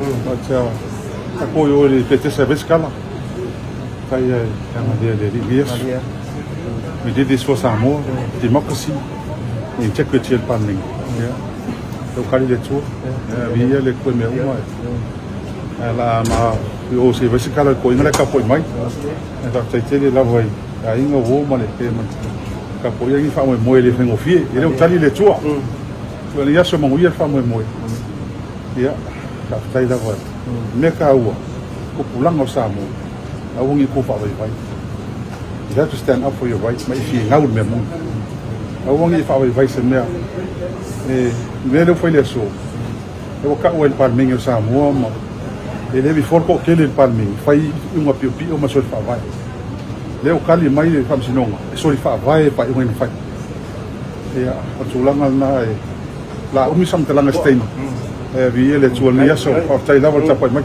Macam aku yo di PT Service kala. Kayak yang dia bias. We did this for Samoa, democracy. Ni cek kecil paling. Ya. Tu kali dia tu. Dia le ko me umai. Ala ma yo si basi kala ko ingala ka po mai. Enta tete la voi. Ai ngo wo ma le ke man. Ka po yang fa mo le fengo fie. Ele o tali le tu. Tu ele ya so mo ia fa mo. Ya. Ka tai da voi. Me ka ua. Ko pulang o Samoa. Awungi ko fa vai. You have to stand up for your rights. Mas enfim, não mesmo. Awungi fa vai se me. Ele foi leso. Eu cá o Palminho Samoa. Ele me for com aquele Palminho. Fai uma pipi, uma só fa vai. Leo kali mai fam sinong. Só fa vai pa yung fai. Ya, patulangan na la umisam talang stein. Vi ele tuan ya so fa tai la volta pa mai.